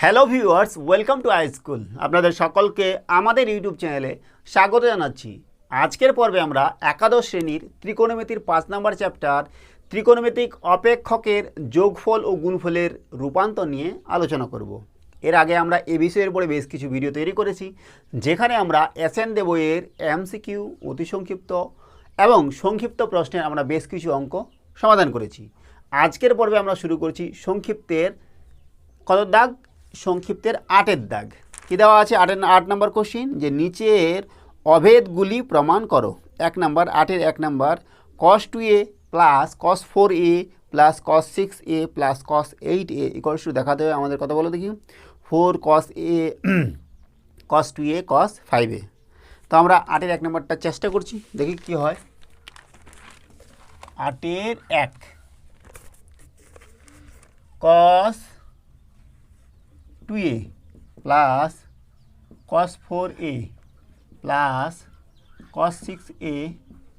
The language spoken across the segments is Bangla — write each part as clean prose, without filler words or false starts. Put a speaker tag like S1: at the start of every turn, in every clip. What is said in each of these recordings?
S1: Hello viewers, welcome to I school. আপনাদের সকলকে আমাদের ইউটিউব চ্যানেলে স্বাগত জানাচ্ছি। আজকের পর্বে আমরা একাদশ শ্রেণীর ত্রিকোণমিতির 5 নম্বর চ্যাপ্টার ত্রিকোণমিতিক অপেক্ষকের যোগফল ও গুণফলের রূপান্তর নিয়ে আলোচনা করব। এর আগে আমরা এ বিষয়ের উপরে বেশ কিছু ভিডিও তৈরি করেছি, যেখানে আমরা এসএন দে বইয়ের এমসিকিউ, অতি সংক্ষিপ্ত এবং সংক্ষিপ্ত প্রশ্নের আমরা বেশ কিছু অঙ্ক সমাধান করেছি। আজকের পর্বে আমরা শুরু করছি সংক্ষিপ্তের কত দাগ? সংক্ষিপ্তের 8-এর দাগ। কী দেওয়া আছে? 8 নম্বর কোশ্চিন, যে নিচের অভেদগুলি প্রমাণ করো। 1 নম্বর, 8-এর 1 নম্বর, cos 2a plus cos 4a plus cos 6a plus cos 8a equals to দেখাতে হবে আমাদের, কথা বলো দেখি, 4 cos a cos 2a cos 5a। তো আমরা 8-এর 1 নম্বরটা চেষ্টা করছি, দেখি কি হয়। 8-এর 1 cos 2a plus cos 4a plus cos 6a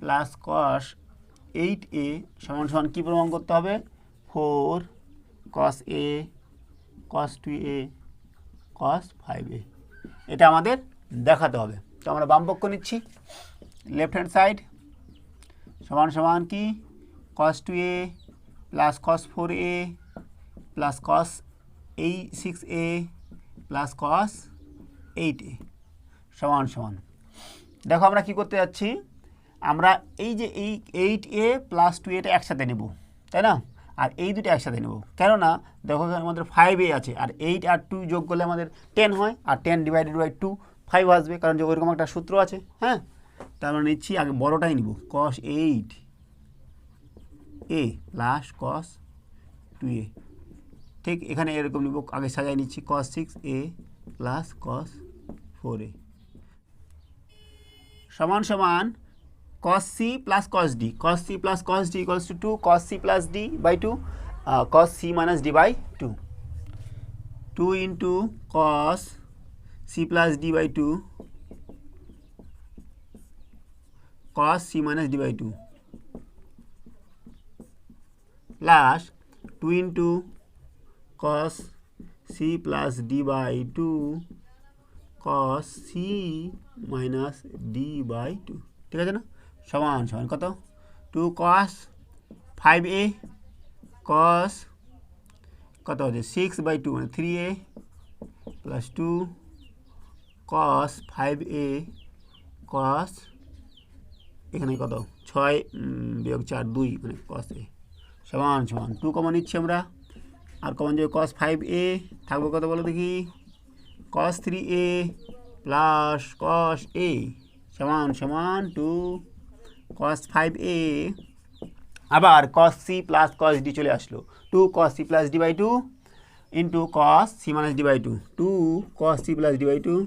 S1: plus cos 8a সমান সমান কী প্রমাণ করতে হবে? 4 cos a cos 2a cos 5a, এটা আমাদের দেখাতে হবে। তো আমরা বাম পক্ষ নিচ্ছি, লেফট হ্যান্ড সাইড সমান সমান কি? cos 2a plus cos 4a plus cos 6a plus cos 8a সমান সমান। দেখো আমরা কি করতে যাচ্ছি, আমরা এই যে এই 8a প্লাস 2a একসাথে নেব, তাই না? আর এই দুটো একসাথে নেব, কেননা দেখো আমাদের 5a আছে, আর 8 আর 2 যোগ করলে আমাদের 10 হয়, আর 10 ডিভাইডেড বাই 2 5 আসবে, কারণ যে ওইরকম একটা সূত্র আছে। হ্যাঁ, তা আমরা নিচ্ছি, আগে বড়টাই নিব, cos 8a plus cos 2a। ঠিক এখানে এরকম নিব, আগে সাজাই নিচ্ছি, cos 6a plus cos 4a সমান সমান cos c plus cos d, cos c plus cos d equals to 2 cos c plus d by 2 cos c minus d by 2, 2 into cos c plus d by 2 cos c minus d by 2 plus 2 into cos c plus d by 2 cos c minus d by 2, ঠিক আছে না? সমান সমান কত? 2 cos 5a cos কত হচ্ছে 6 by 2 মানে 3a plus 2 cos 5a cos এখানে কত 6 বিয়োগ 4 2 মানে cos a সমান সমান 2 কমন নিচ্ছি আমরা, আর কমন যাবে cos 5a, থাকবে কত বলো দেখি, cos 3a plus cos a সমান সমান 2 cos 5a, আবার cos c plus cos d চলে আসলো, 2 cos c plus d by 2 into cos c minus d by 2, 2 cos c plus d by 2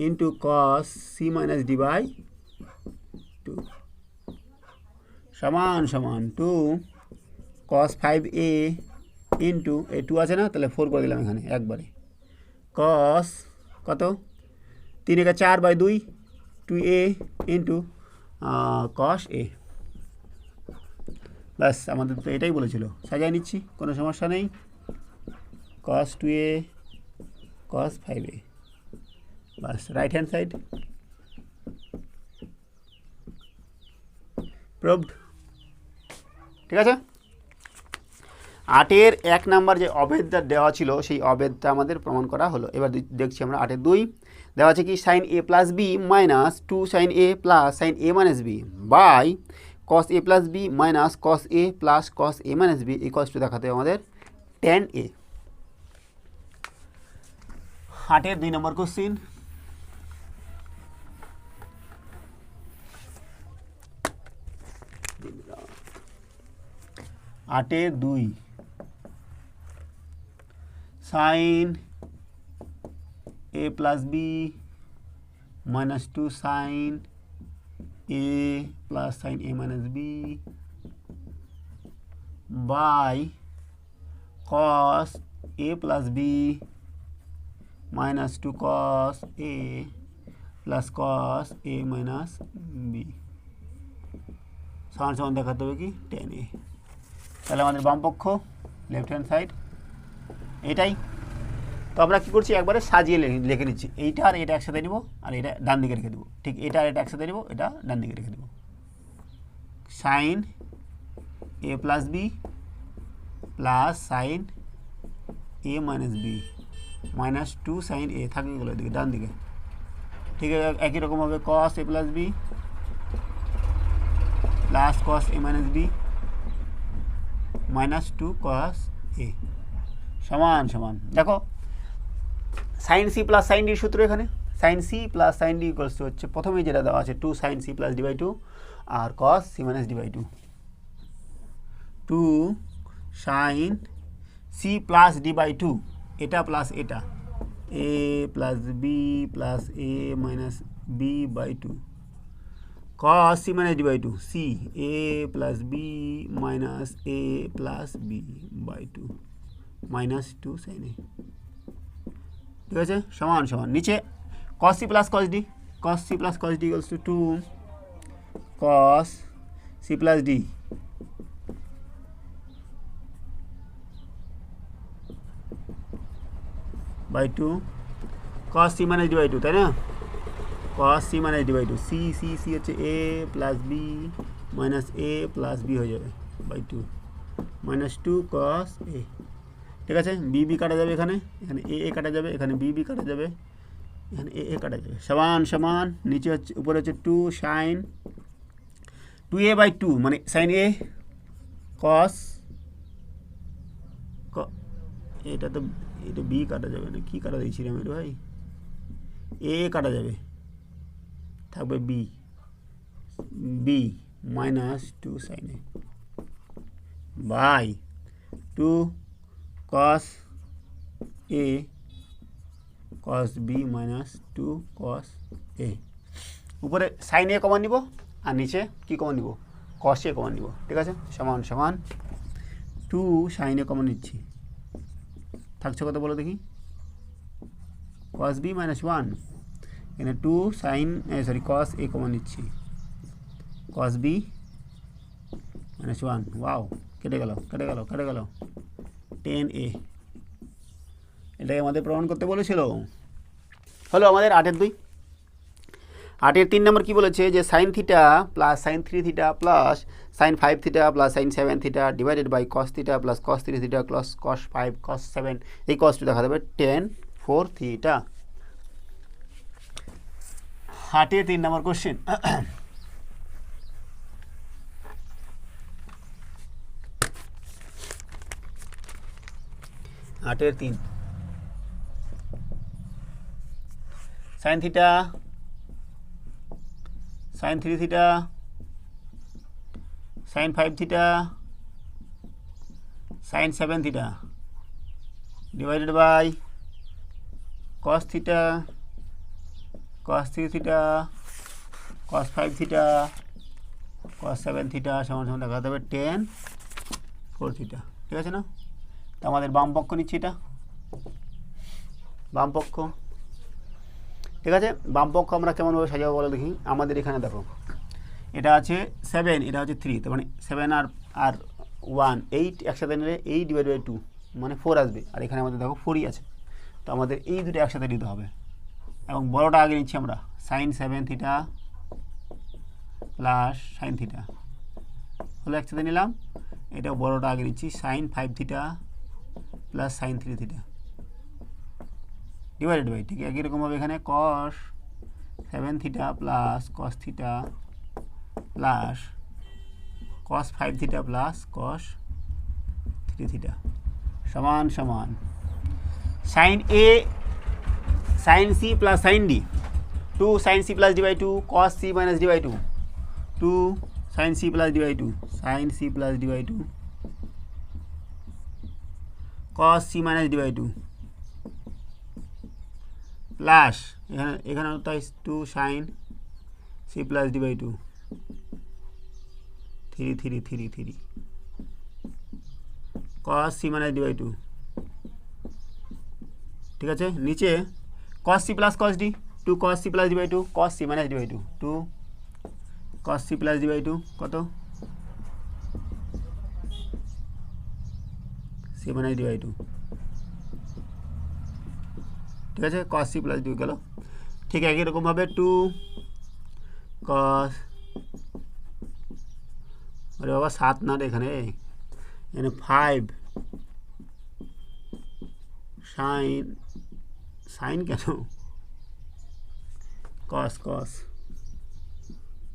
S1: into cos c minus d by 2 সমান সমান 2 cos 5a ইন্টু এই 2 আছে না, তাহলে 4 করে দিলাম এখানে একবারে, cos কত 3 একা 4 by 2 2a into cos a। ব্যাস, আমাদের তো এটাই বলেছিল, সাজাই নিচ্ছি, কোনো সমস্যা নেই, cos 2a cos 5a, ব্যাস রাইট হ্যান্ড সাইড প্রুভড। ঠিক আছে, 8-এর 1 নাম্বার যে অভেদটা দেওয়া ছিল সেই অভেদটা আমাদের প্রমাণ করা হলো। এবার দেখছি আমরা 8-এর 2 দেওয়া আছে কি, sin a plus b minus 2 sin a plus sin a minus b by cos a plus b minus cos a plus cos a minus b equals to দেখাতে হবে আমাদের tan a। 8-এর 2 নম্বর কোশ্চিন, আটের 2 sin a plus b minus 2 sin a plus sin a minus b by cos a plus b minus 2 cos a plus cos a minus b সমান সমান দেখাতে হবে কি tan a। তাহলে আমাদের বাম পক্ষ লেফট হ্যান্ড সাইড এটাই। তো আমরা কী করছি, একবারে সাজিয়ে লিখে নিচ্ছি, এইটা আর এটা একসাথে নেব আর এটা ডান দিকে রেখে দেবো, ঠিক এটা আর এটা একসাথে নেব, এটা ডান দিকে রেখে দেবো। সাইন এ প্লাস বি প্লাস সাইন এ মাইনাস বি মাইনাস 2 সাইন এ থাকে এগুলো এদিকে ডান দিকে, ঠিক আছে। একই রকম হবে কস এ প্লাস বি প্লাস কস এ মাইনাস বি মাইনাস 2 কস এ সমান সমান, দেখো সাইন সি প্লাস সাইন ডির সূত্র এখানে, sine C plus sine D equals to হচ্ছে প্রথমেই যেটা দেওয়া আছে 2 sine C plus D by 2 আর cos C minus D by 2, 2 sine C plus D by 2 এটা প্লাস এটা A plus B plus A minus B by 2 cos c minus d by 2 c a plus b minus a plus b by 2 minus 2 sin a, ঠিক আছে, সমান সমান নিচে cos c plus cos d, cos c plus cos d equals to 2 cos c plus d by 2 cos c minus d by 2, তাই না, cos c minus d by 2 c c c হচ্ছে a plus b minus a plus b হয়ে যাবে by 2 minus 2 cos a, ঠিক আছে। b b কাটা যাবে, এখানে এখানে a a কাটা যাবে, এখানে b b কাটা যাবে, এখানে a a কাটা যাবে, সমান সমান নিচে হচ্ছে উপরে হচ্ছে 2 sin 2a by 2 মানে sin a cos এটা তো এটা b কাটা যাবে না, কি কাটা দিয়েছিলাম এটা ভাই, a কাটা যাবে, থাকবে B B minus 2 sine A by 2 cos A cos B minus 2 cos A, উপরে সাইন এ কমন নিব আর নিচে কি কমন নিব, কস এ কমন নিব, ঠিক আছে, সমান সমান 2 সাইন এ কমন নিচ্ছি, থাকছে কত বলো দেখি, কস বি মাইনাস 1 এখানে 2 sign sorry cos a common নিচ্ছি, কস বি মাইনাস 1 ওয়াও কেটে গেল কেটে গেল কেটে গেল 10a, এটাই আমাদের প্রমাণ করতে বলেছিল। হলো আমাদের 8-2। 8-3 নম্বর কি বলেছে যে sine theta plus sine 3 theta plus sine 5 theta plus sine 7 theta divided by cos theta plus cos 3 theta plus cos 5 cos 7 এই কসটি দেখা দেবে tan 4 theta. 8-3 number question. 8-3 sine theta sine 3 theta sine 5 theta sine 7 theta divided by cos theta cos 3 theta cos 5 theta cos 7 theta সমান সমান দেখাতে হবে tan 4 থিটা, ঠিক আছে না। তো আমাদের বাম পক্ষ নিচ্ছি, এটা বাম পক্ষ, ঠিক আছে। বাম পক্ষ আমরা কেমনভাবে সাজাবো বলো দেখি, আমাদের এখানে দেখো এটা আছে 7 এটা হচ্ছে 3, তার মানে 7 আর 1 8 একসাথে নিলে 8 ডিভাইড বাই 2 মানে 4 আসবে, আর এখানে আমাদের দেখো 4ই আছে, তো আমাদের এই দুটো একসাথে নিতে হবে এবং বড়টা আগে নিচ্ছি আমরা sine 7 theta plus sine theta হলো একসাথে নিলাম, এটা বড়টা আগে নিচ্ছি sine 5 theta plus sine 3 theta divided by, ঠিক একই রকমভাবে এখানে cos 7 theta plus cos theta plus cos 5 theta plus cos 3 theta সমান সমান sine A sin c plus sin d 2 sin c plus d by 2 cos c minus d by 2 2 sin c plus d by 2 sin c plus d by 2 cos c minus d by 2 plus এখানে তাই 2 sin c plus d by 2 3 3 3 3 cos c minus d by 2, ঠিক আছে। নিচে cos c plus cos d 2 cos c plus d by 2 cos c minus d by 2 2 cos c plus d by 2 কত c C minus D by two, ঠিক আছে, কস সি প্লাস ডি গেল। ঠিক একই রকমভাবে 2 কস, আরে বাবা 7 না রে, এখানে 5 সাইন, সাইন কেন, কস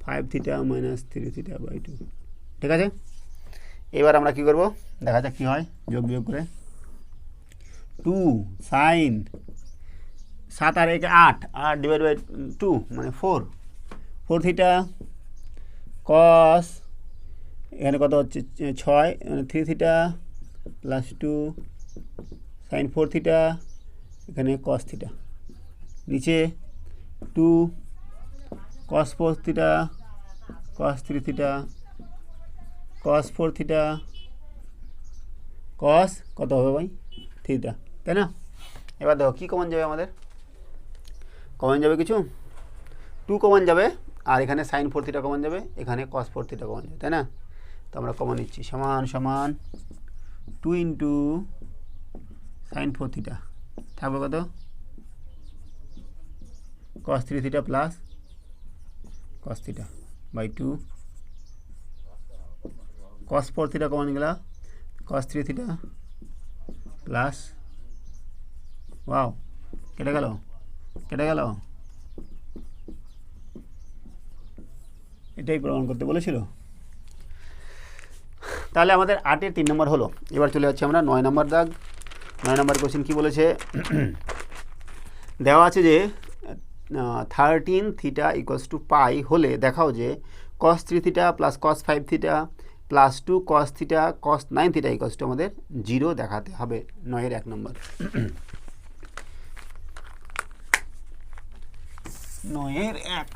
S1: 5 থিটা মাইনাস 3 থিটা বাই 2, ঠিক আছে। এবার আমরা কি করব দেখা যাক কি হয় যোগ বিয়োগ করে। 2 সাইন 7 আর 1 8, 8 ডিভাইড বাই 2 মানে 4 থিটা কস, এখানে কত হচ্ছে 6 মানে 3 থিটা প্লাস 2 সাইন 4 থিটা, এখানে কস থিটা, নিচে 2 cos 4 theta cos 3 theta cos 4 theta cos কত হবে ভাই থিটা, তাই না। এবার দেখো কী কমন যাবে, আমাদের কমন যাবে কিছু, 2 কমন যাবে, আর এখানে সাইন 4 থিটা কমন যাবে, এখানে কস 4 থিটা কমন যাবে, তাই না। তো আমরা কমন নিচ্ছি, সমান সমান 2 ইন্টু সাইন 4 থিটা থাকবে কত cos 3 theta plus cos theta by 2, cos 4 theta common গেলা কস 3 থিটা প্লাস, ওয়াও কেটে গেল এটাই প্রমাণ করতে বলেছিল। তাহলে আমাদের 8-এর 3 নম্বর হলো। এবার চলে যাচ্ছি আমরা 9 নম্বর দাগ। 9 নম্বর কোশ্চেন কী বলেছে, দেওয়া আছে যে 13 থিটা ইকুয়ালস টু পাই হলে দেখাও যে কস 3 theta plus cos 5 theta plus 2 cos theta cos 9 theta equals to আমাদের 0 দেখাতে হবে। 9-এর 1 নম্বর। 9-এর 1,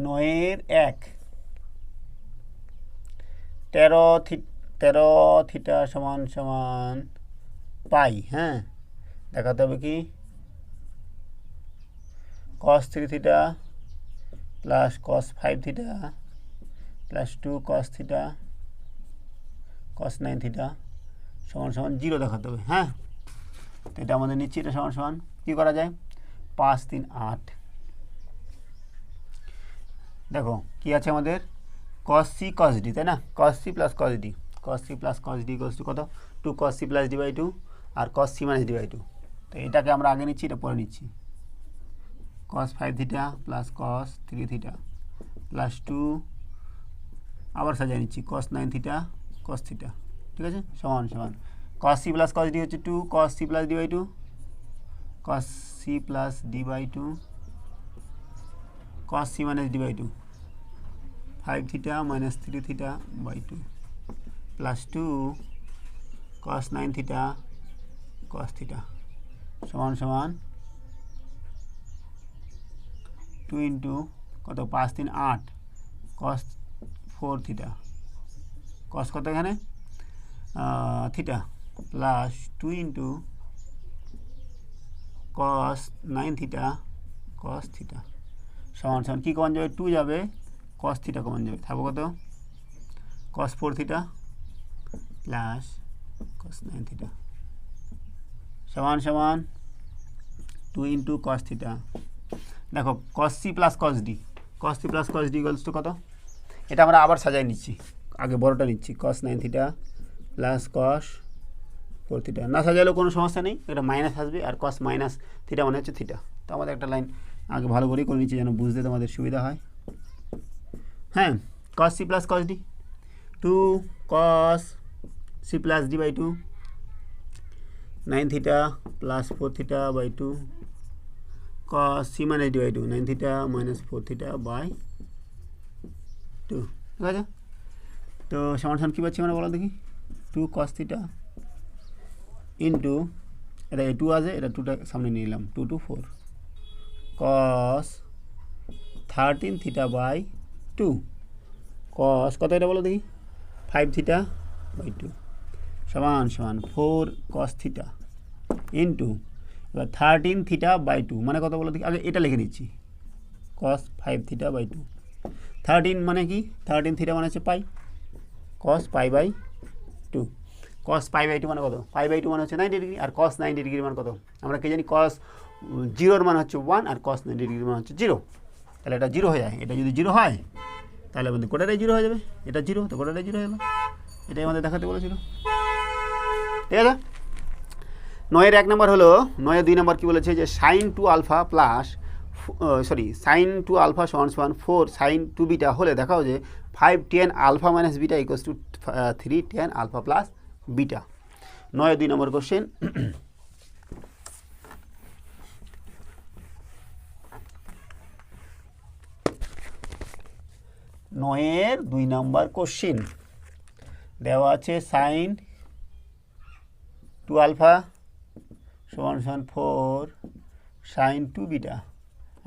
S1: নয়ের 1 13 থিটা সমান সমান পাই, হ্যাঁ দেখাতে হবে কি কস 3 theta plus cos 5 theta plus 2 cos theta cos 9 theta সমান সমান 0 দেখাতে হবে, হ্যাঁ। তো এটা আমাদের নিচ্ছি, এটা সমান সমান কী করা যায় 5 3 8, দেখো কি আছে আমাদের cos c cos d, তাই না, cos c plus cos d, cos c plus cos d equals to কত 2 cos c plus d by 2 আর cos c minus d by 2। তো এটাকে আমরা আগে নিচ্ছি, এটা পরে নিচ্ছি, cos 5 theta plus cos 3 theta plus 2 আবার সাজিয়ে নিচ্ছি cos 9 থিটা cos থিটা, ঠিক আছে, সমান সমান cos c plus cos d হচ্ছে 2 cos c plus d by 2 cos c plus d by 2 cos c minus d by 2 5 theta minus 3 theta by 2 plus 2 cos 9 theta cos theta সমান সমান 2 ইন্টু কত 5 3 8 cos 4 থিটা cos কত এখানে theta plus 2 into cos 9 theta cos theta সমান সমান কী কমন যাবে 2 যাবে cos থিটা কমন যাবে, থাকবো কত cos 4 theta plus cos 9 theta সমান সমান 2 ইন্টু cos থিটা। দেখো cos c plus cos d, cos c plus cos d equals to কত, এটা আমরা আবার সাজাই নিচ্ছি, আগে বড়টা নিচ্ছি cos 9 theta plus cos 4 theta, না সাজালেও কোনো সমস্যা নেই, এটা মাইনাস আসবে, আর cos মাইনাস থিটা মানে হচ্ছে থিটা। তো আমাদের একটা লাইন আগে ভালো করেই করে নিচ্ছি যেন বুঝতে তোমাদের সুবিধা হয়, হ্যাঁ। cos c plus cos d 2 cos c plus d by 2 9 theta plus 4 theta by 2 cos c minus d by 2 9 theta minus 4 theta by 2, ঠিক আছে। তো সমান সমান কী পাচ্ছি আমরা বলো দেখি 2 cos থিটা ইন্টু এটা a2 আছে, এটা 2টা সামনে নিয়ে নিলাম 2 2 4 cos 13 থিটা বাই 2 cos কত এটা বলো দেখি 5 থিটা বাই 2 সমান সমান 4 cos থিটা ইন্টু এবার 13 থিটা বাই 2 মানে কত বলো দেখি, আগে এটা লিখে দিচ্ছি, cos 5 থিটা বাই 2। 13 মানে কি, 13 থিটা মানে হচ্ছে pi, cos pi by 2। cos pi by 2 মানে কত, পাই বাই 2 মানে হচ্ছে 90 ডিগ্রি, আর cos 90 ডিগ্রি মানে কত, আমরা কি জানি cos 0 মানে হচ্ছে 1 আর cos 90 ডিগ্রি মানে হচ্ছে 0। তাহলে এটা 0 হয়ে যায়, এটা যদি 0 হয় তাহলে আমাদের গোটাটাই 0 হয়ে যাবে, এটা 0 তো গোটাটাই 0 হয়ে গেল, এটাই আমাদের দেখাতে বলেছিল। ঠিক আছে, 9-এর 1 নম্বর হলো, 9-এর 2 নম্বর কী বলেছে যে sin 2 alpha plus sin 2 alpha সমান 4 sin 2 বিটা হলে দেখাও যে 5 tan alpha minus beta equals to 3 tan alpha plus beta. 9-এর 2 নম্বর কোশ্চেন। 9-এর 2 নম্বর কোশ্চেন দেওয়া আছে sin 2 আলফা সমান 4 sin 2 বিটা,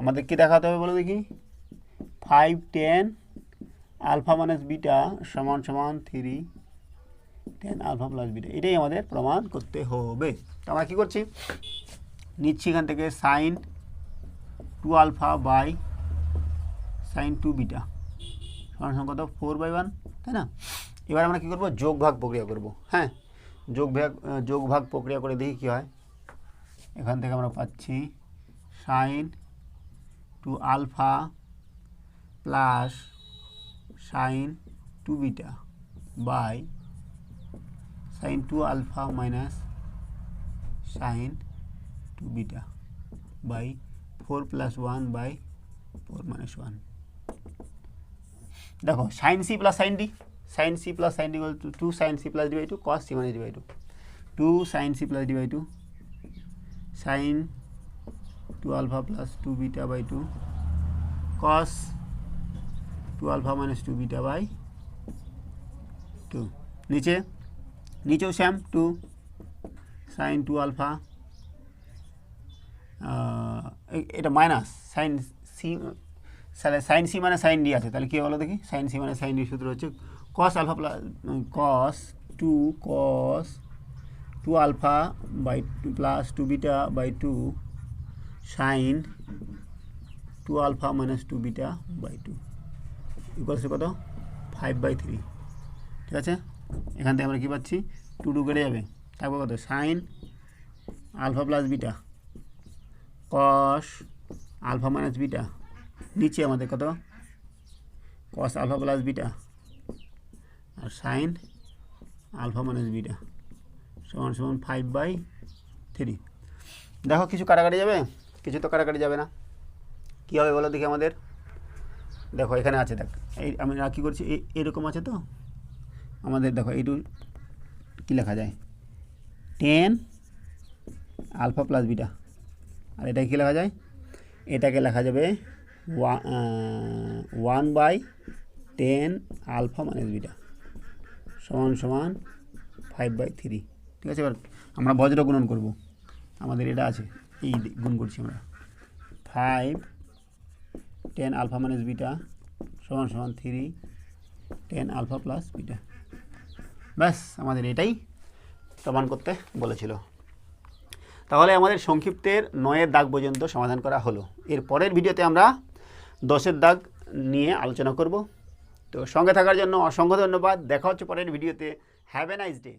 S1: আমাদের কি দেখাতে হবে বলো দেখি, 5 tan আলফা মাইনাস বিটা সমান 3 tan আলফা প্লাস বিটা, এটাই আমাদের প্রমাণ করতে হবে। তো আমরা কী করছি, নিচ্ছি এখান থেকে sin 2 alpha by sin 2 beta সমান কত 4/1, তাই না। এবার আমরা কী করবো, যোগ ভাগ প্রক্রিয়া করব। হ্যাঁ, যোগ ভাগ প্রক্রিয়া করে দেখি কী হয়। এখান থেকে আমরা পাচ্ছি sin 2 alpha plus sin 2 beta by sin 2 alpha minus sin 2 beta by 4 + 1 by 4 - 1। দেখো sin c plus sin d, sin c plus sin d equal to 2 sin c plus d by 2 cos c minus d by 2, 2 sin c plus d by 2 sin 2 alpha plus 2 beta by 2 cos 2 alpha minus 2 beta by 2। নিচেও সেম 2 sin 2 আলফা, এটা minus sin c, sin c মানে sin d আছে, তাহলে কী বলো দেখি, sin c মানে sin d সূত্র হচ্ছে cos alpha plus cos 2 alpha by plus 2 beta by 2 sin 2 alpha minus 2 beta by 2 equals কত 5/3। ঠিক আছে, এখান থেকে আমরা কী পাচ্ছি, 2 কেটে যাবে, থাকবে কত sin alpha plus beta cos alpha minus beta, নিচে আমাদের কত cos আলফা প্লাস বিটা আর sin আলফা মাইনাস বিটা সমান 5/3। দেখো কিছু কাটাকাটি যাবে, কিছু তো কাটাকাটি যাবে না, কী হবে বলো দেখি আমাদের। দেখো এখানে আছে, দেখ এই আমরা কী করছি, এরকম আছে তো আমাদের, দেখো এইটু কী লেখা যায়, tan আলফা প্লাস বিটা, আর এটাকে কী লেখা যায়, এটাকে লেখা যাবে 1/tan আলফা মাইনাস বিটা সমান 5/3। ঠিক আছে, এবার আমরা বজ্র গুণন করব, আমাদের এটা আছে, এই গুণ করছি আমরা 5 tan আলফা মাইনাস বিটা সমান 3 tan আলফা প্লাস বিটা। ব্যাস আমাদের এটাই প্রমাণ করতে বলেছিল। তাহলে আমাদের সংক্ষিপ্তের 9-এর দাগ পর্যন্ত সমাধান করা হলো। এর পরের ভিডিওতে আমরা 10-এর দাগ নিয়ে আলোচনা করব। তো সঙ্গে থাকার জন্য অসংখ্য ধন্যবাদ, দেখা হচ্ছে পরের ভিডিওতে। Have a nice day.